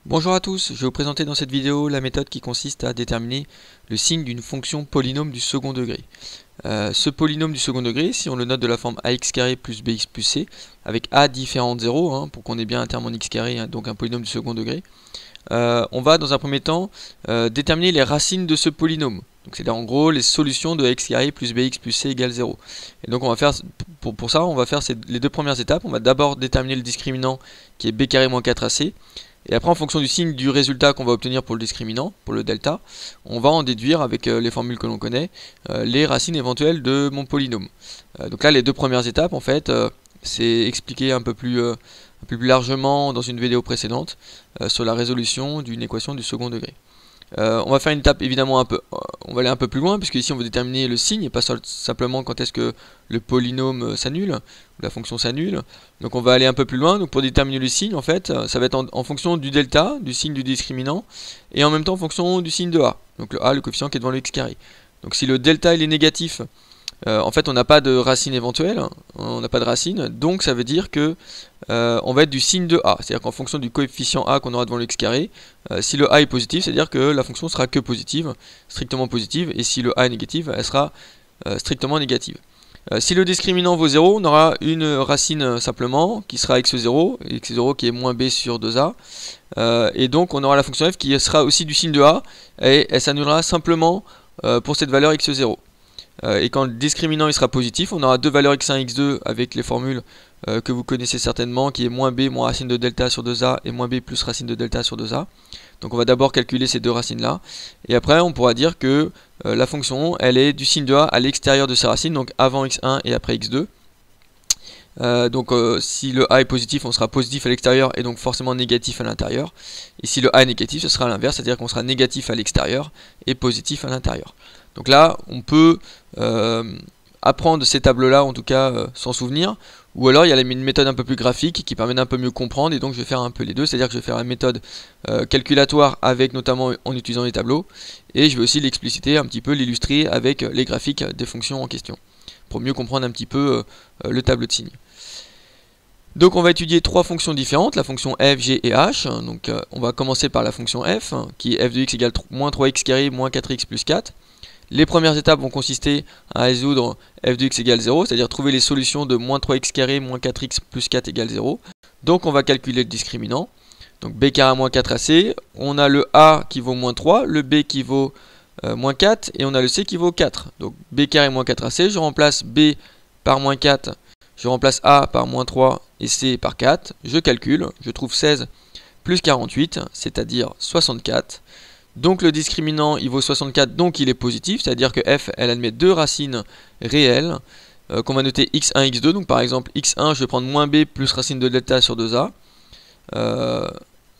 Bonjour à tous, je vais vous présenter dans cette vidéo la méthode qui consiste à déterminer le signe d'une fonction polynôme du second degré. Ce polynôme du second degré, si on le note de la forme ax carré plus bx plus c, avec a différent de 0, pour qu'on ait bien un terme en x carré, donc un polynôme du second degré, on va dans un premier temps déterminer les racines de ce polynôme. C'est-à-dire en gros les solutions de x carré plus bx plus c égale 0. Et donc on va faire, pour ça, on va faire les deux premières étapes. On va d'abord déterminer le discriminant qui est b carré moins 4ac. Et après, en fonction du signe du résultat qu'on va obtenir pour le discriminant, pour le delta, on va en déduire avec les formules que l'on connaît, les racines éventuelles de mon polynôme. Donc là, les deux premières étapes, en fait, c'est expliqué un peu plus largement dans une vidéo précédente sur la résolution d'une équation du second degré. On va faire une étape évidemment on va aller un peu plus loin, puisque ici on va déterminer le signe et pas simplement quand est-ce que le polynôme s'annule, ou la fonction s'annule. Donc on va aller un peu plus loin. Donc pour déterminer le signe, en fait, ça va être en fonction du delta, du signe du discriminant, et en même temps en fonction du signe de a. Donc le a, le coefficient qui est devant le x carré. Donc si le delta il est négatif, en fait on n'a pas de racine éventuelle, on n'a pas de racine, donc ça veut dire que on va être du signe de a, c'est-à-dire qu'en fonction du coefficient a qu'on aura devant le x carré, si le a est positif, c'est-à-dire que la fonction sera que positive, strictement positive, et si le a est négatif, elle sera strictement négative. Si le discriminant vaut 0, on aura une racine simplement, qui sera x0 qui est moins b sur 2a, et donc on aura la fonction f qui sera aussi du signe de a, et elle s'annulera simplement pour cette valeur x0. Et quand le discriminant il sera positif, on aura deux valeurs x1 et x2 avec les formules que vous connaissez certainement, qui est moins b moins racine de delta sur 2a et moins b plus racine de delta sur 2a. Donc on va d'abord calculer ces deux racines là, et après on pourra dire que la fonction elle est du signe de a à l'extérieur de ces racines, donc avant x1 et après x2. Si le a est positif, on sera positif à l'extérieur et donc forcément négatif à l'intérieur. Et si le a est négatif, ce sera l'inverse, c'est-à-dire qu'on sera négatif à l'extérieur et positif à l'intérieur. Donc là, on peut apprendre ces tableaux-là, en tout cas s'en souvenir. Ou alors il y a une méthode un peu plus graphique qui permet d'un peu mieux comprendre, et donc je vais faire un peu les deux, c'est-à-dire que je vais faire la méthode calculatoire avec notamment en utilisant les tableaux, et je vais aussi l'expliciter un petit peu, l'illustrer avec les graphiques des fonctions en question, pour mieux comprendre un petit peu le tableau de signes. Donc on va étudier trois fonctions différentes, la fonction f, g et h. Donc on va commencer par la fonction f, qui est f de x égale moins 3x carré moins 4x plus 4. Les premières étapes vont consister à résoudre f de x égale 0, c'est-à-dire trouver les solutions de moins 3x carré moins 4x plus 4 égale 0. Donc on va calculer le discriminant. Donc b carré moins 4ac, on a le a qui vaut moins 3, le b qui vaut moins 4, et on a le c qui vaut 4. Donc b carré moins 4ac, je remplace b par moins 4, je remplace a par moins 3 et c par 4, je calcule, je trouve 16 plus 48, c'est-à-dire 64. Donc le discriminant il vaut 64, donc il est positif, c'est-à-dire que f elle admet deux racines réelles qu'on va noter x1, x2. Donc par exemple x1 je vais prendre moins b plus racine de delta sur 2a.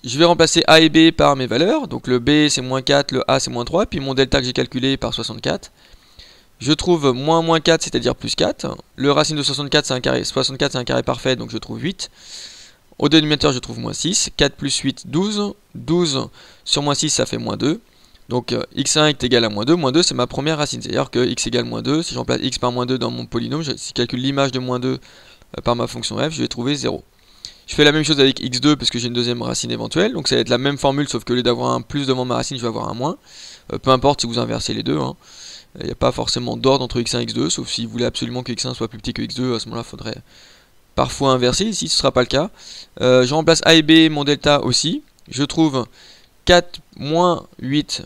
Je vais remplacer a et b par mes valeurs, donc le b c'est moins 4, le a c'est moins 3, puis mon delta que j'ai calculé par 64. Je trouve moins 4, c'est-à-dire plus 4. Le racine de 64 c'est un carré, 64 c'est un carré parfait, donc je trouve 8. Au dénominateur je trouve moins 6, 4 plus 8, 12, 12 sur moins 6 ça fait moins 2, donc x1 est égal à moins 2 c'est ma première racine, c'est à dire que x égale moins 2, si j'emplace x par moins 2 dans mon polynôme, si je calcule l'image de moins 2 par ma fonction f, je vais trouver 0. Je fais la même chose avec x2 parce que j'ai une deuxième racine éventuelle, donc ça va être la même formule sauf que au lieu d'avoir un plus devant ma racine je vais avoir un moins, peu importe si vous inversez les deux, il n'y a pas forcément d'ordre entre x1 et x2, sauf si vous voulez absolument que x1 soit plus petit que x2, à ce moment-là il faudrait parfois inversé, ici ce ne sera pas le cas. Je remplace a et b, mon delta aussi. Je trouve 4 moins 8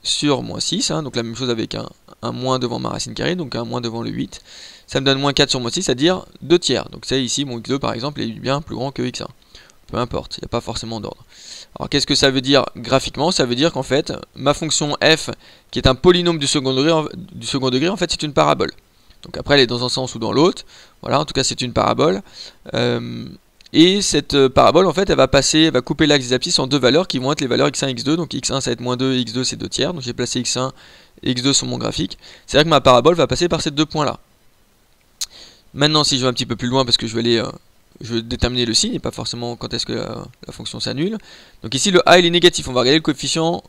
sur moins 6, donc la même chose avec un moins devant ma racine carrée, donc un moins devant le 8. Ça me donne moins 4 sur moins 6, c'est-à-dire 2 tiers. Donc c'est ici, mon x2 par exemple est bien plus grand que x1. Peu importe, il n'y a pas forcément d'ordre. Alors qu'est-ce que ça veut dire graphiquement? Ça veut dire qu'en fait, ma fonction f, qui est un polynôme du second degré, en fait c'est une parabole. Donc après elle est dans un sens ou dans l'autre, voilà, en tout cas c'est une parabole, et cette parabole en fait elle va couper l'axe des abscisses en deux valeurs qui vont être les valeurs x1 et x2, donc x1 ça va être moins 2 et x2 c'est 2 tiers, donc j'ai placé x1 et x2 sur mon graphique, c'est à dire que ma parabole va passer par ces deux points là. Maintenant si je vais un petit peu plus loin parce que je vais déterminer le signe et pas forcément quand est-ce que la fonction s'annule, donc ici le a il est négatif, on va regarder le coefficient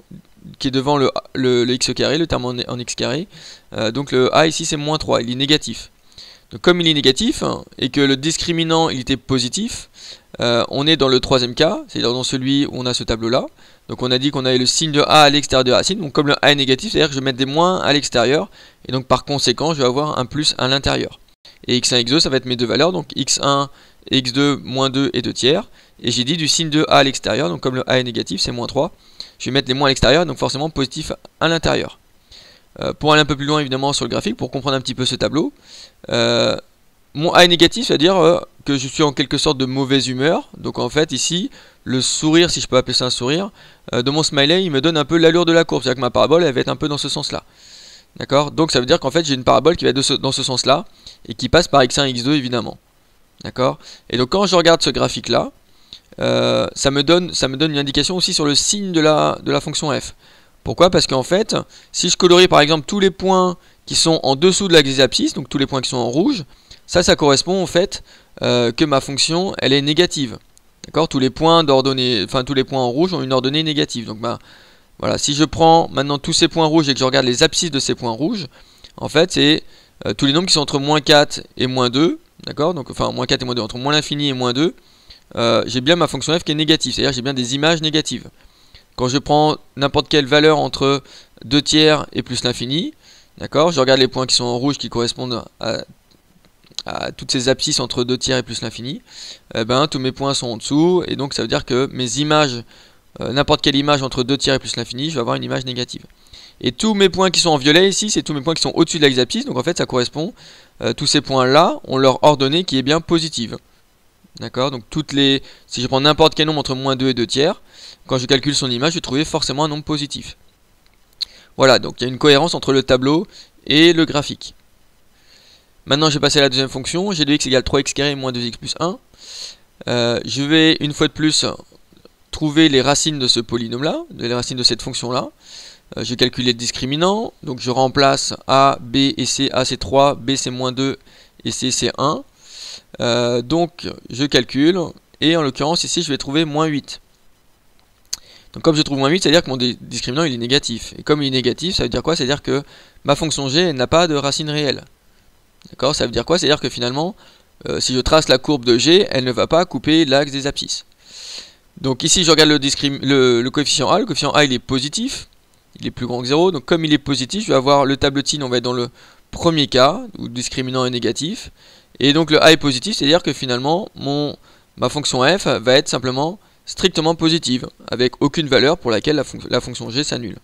qui est devant le x carré, le terme en x carré, donc le a ici c'est moins 3, il est négatif. Donc comme il est négatif et que le discriminant il était positif, on est dans le troisième cas, c'est-à-dire dans celui où on a ce tableau-là. Donc on a dit qu'on avait le signe de A à l'extérieur de la racine, donc comme le A est négatif, c'est-à-dire que je vais mettre des moins à l'extérieur, et donc par conséquent je vais avoir un plus à l'intérieur. Et x1, x2 ça va être mes deux valeurs, donc x1, x2, moins 2 et 2 tiers, et j'ai dit du signe de A à l'extérieur, donc comme le A est négatif, c'est moins 3, je vais mettre les moins à l'extérieur, donc forcément positif à l'intérieur. Pour aller un peu plus loin évidemment sur le graphique, pour comprendre un petit peu ce tableau, mon A est négatif, c'est-à-dire que je suis en quelque sorte de mauvaise humeur. Donc en fait ici, le sourire, si je peux appeler ça un sourire, de mon smiley, il me donne un peu l'allure de la courbe. C'est-à-dire que ma parabole, elle va être un peu dans ce sens-là. D'accord? Donc ça veut dire qu'en fait j'ai une parabole qui va être dans ce sens-là, et qui passe par x1 et x2 évidemment. D'accord? Et donc quand je regarde ce graphique-là, ça me donne une indication aussi sur le signe de la fonction f. Pourquoi? Parce qu'en fait, si je colorie par exemple tous les points qui sont en dessous de l'axe des abscisses, donc tous les points qui sont en rouge, ça correspond au fait que ma fonction elle est négative. D'accord? Tous les points d'ordonnée, enfin tous les points en rouge ont une ordonnée négative. Donc voilà, si je prends maintenant tous ces points rouges et que je regarde les abscisses de ces points rouges, en fait c'est tous les nombres qui sont entre moins 4 et moins 2, d'accord? Donc enfin moins 4 et moins 2, entre moins l'infini et moins 2, j'ai bien ma fonction f qui est négative, c'est-à-dire j'ai bien des images négatives. Quand je prends n'importe quelle valeur entre 2 tiers et plus l'infini, d'accord, je regarde les points qui sont en rouge qui correspondent à toutes ces abscisses entre 2 tiers et plus l'infini, tous mes points sont en dessous, et donc ça veut dire que mes images, n'importe quelle image entre 2 tiers et plus l'infini, je vais avoir une image négative. Et tous mes points qui sont en violet ici, c'est tous mes points qui sont au-dessus de l'axe abscisse, donc en fait ça correspond, tous ces points-là ont leur ordonnée qui est bien positive. D'accord, donc si je prends n'importe quel nombre entre moins 2 et 2 tiers, quand je calcule son image, je vais trouver forcément un nombre positif. Voilà, donc il y a une cohérence entre le tableau et le graphique. Maintenant, je vais passer à la deuxième fonction. G de x égale 3x carré moins 2x plus 1. Je vais, une fois de plus, trouver les racines de ce polynôme-là, les racines de cette fonction-là. Je vais calculer le discriminant. Donc, je remplace A, B et C. A, c'est 3, B, c'est moins 2 et C, c'est 1. Donc, je calcule. Et en l'occurrence, ici, je vais trouver moins 8. Donc comme je trouve moins 8, c'est-à-dire que mon discriminant il est négatif. Et comme il est négatif, ça veut dire quoi? C'est-à-dire que ma fonction g elle n'a pas de racine réelle. D'accord? Ça veut dire quoi? C'est-à-dire que finalement, si je trace la courbe de g, elle ne va pas couper l'axe des abscisses. Donc ici je regarde le coefficient a. Le coefficient a il est positif. Il est plus grand que 0. Donc comme il est positif, je vais avoir le tableau-tine, on va être dans le premier cas, où le discriminant est négatif. Et donc le a est positif, c'est-à-dire que finalement, ma fonction f va être simplement strictement positive, avec aucune valeur pour laquelle la fonction g s'annule.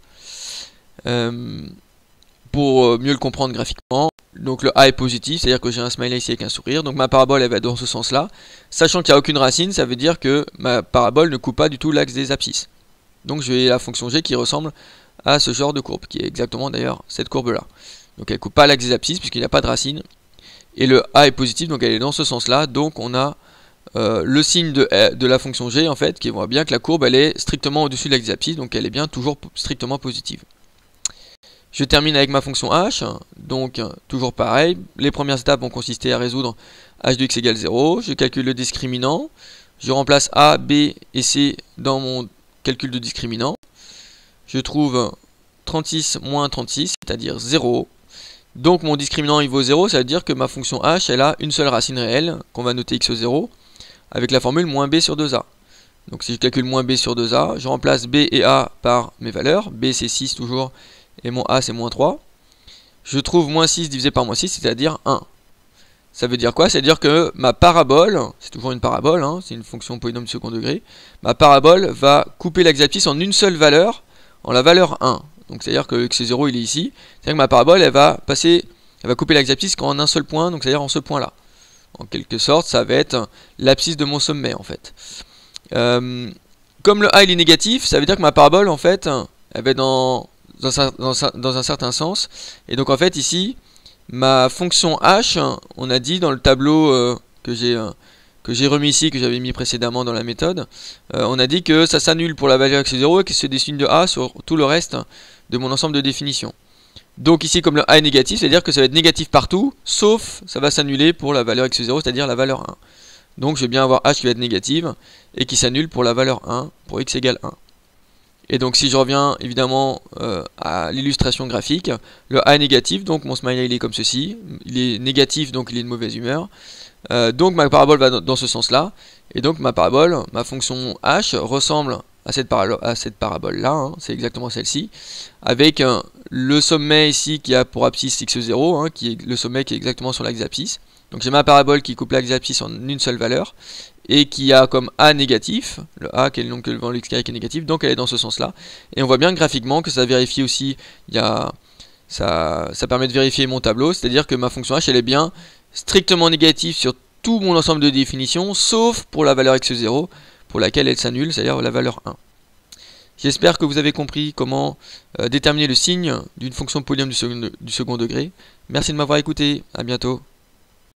Pour mieux le comprendre graphiquement, donc le a est positif, c'est-à-dire que j'ai un smiley ici avec un sourire, donc ma parabole elle va dans ce sens-là. Sachant qu'il n'y a aucune racine, ça veut dire que ma parabole ne coupe pas du tout l'axe des abscisses. Donc j'ai la fonction g qui ressemble à ce genre de courbe, qui est exactement d'ailleurs cette courbe-là. Donc elle ne coupe pas l'axe des abscisses puisqu'il n'y a pas de racine. Et le a est positif, donc elle est dans ce sens-là, donc on a le signe de la fonction g en fait qui voit bien que la courbe elle est strictement au-dessus de l'axe des abscisses, donc elle est bien toujours strictement positive. Je termine avec ma fonction h, donc toujours pareil, les premières étapes vont consister à résoudre h de x égale 0, je calcule le discriminant, je remplace a, b et c dans mon calcul de discriminant, je trouve 36 moins 36, c'est-à-dire 0, donc mon discriminant il vaut 0, ça veut dire que ma fonction h elle a une seule racine réelle, qu'on va noter x0, avec la formule moins b sur 2a. Donc si je calcule moins b sur 2a, je remplace b et a par mes valeurs. B c'est 6 toujours, et mon a c'est moins 3. Je trouve moins 6 divisé par moins 6, c'est-à-dire 1. Ça veut dire quoi? Ça veut dire que ma parabole, c'est toujours une parabole, hein, c'est une fonction polynôme de second degré, ma parabole va couper l'axe abscisse en une seule valeur, en la valeur 1. Donc c'est-à-dire que x0 il est ici, c'est-à-dire que ma parabole elle va couper l'axe abscisse qu'en un seul point, donc c'est-à-dire en ce point-là. En quelque sorte, ça va être l'abscisse de mon sommet en fait. Comme le a il est négatif, ça veut dire que ma parabole en fait, elle va dans un certain sens. Et donc en fait ici, ma fonction h, on a dit dans le tableau que j'ai remis ici, que j'avais mis précédemment dans la méthode, on a dit que ça s'annule pour la valeur x0 et qu'il se dessine de a sur tout le reste de mon ensemble de définitions. Donc ici comme le a est négatif, c'est-à-dire que ça va être négatif partout, sauf ça va s'annuler pour la valeur x0, c'est-à-dire la valeur 1. Donc je vais bien avoir h qui va être négative, et qui s'annule pour la valeur 1, pour x égale 1. Et donc si je reviens évidemment à l'illustration graphique, le A est négatif, donc mon smiley il est comme ceci, il est négatif donc il est de mauvaise humeur, donc ma parabole va dans ce sens là, et donc ma parabole, ma fonction h ressemble à cette parabole là, hein, c'est exactement celle-ci, avec le sommet ici qui a pour abscisse x0, hein, qui est le sommet qui est exactement sur l'axe abscisse. Donc j'ai ma parabole qui coupe l'axe abscisse en une seule valeur, et qui a comme A négatif, le A qui est le nom que le vent de x carré qui est négatif, donc elle est dans ce sens là. Et on voit bien graphiquement que ça vérifie aussi, ça permet de vérifier mon tableau, c'est-à-dire que ma fonction h elle est bien strictement négative sur tout mon ensemble de définitions, sauf pour la valeur x0, pour laquelle elle s'annule, c'est-à-dire la valeur 1. J'espère que vous avez compris comment déterminer le signe d'une fonction polynomiale du second degré. Merci de m'avoir écouté, à bientôt.